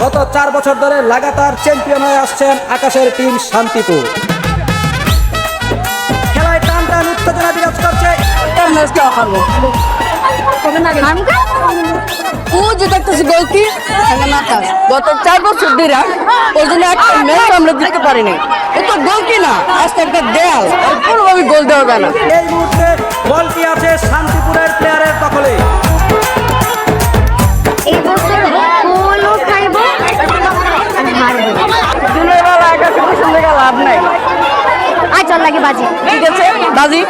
গত 4 বছর ধরে লাগাতার চ্যাম্পিয়ন হয়ে আসছেন আকাশের টিম শান্তিপুর। খেলায় টান টান উত্তেজনা বিরাজ করছে। ও যে দেখতেছি গোলকি গত 4 বছর ধরে ওই জন্য একটা ম্যাচ আমরা দিতে পারিনি। ও তো গোলকি না, আজকে একটা দেয়াল, কোনোভাবে গোল দেওয়া যায় না। এই মুহূর্তে বলটি আছে শান্তিপুরের প্লেয়ারের দখলে। এই বছর গোলও খাইবো আর হারবো। দিনের বেলা আকাশে বসে থেকে লাভ নাই। আয় চল লাগে বাজি। ঠিক আছে বাজি।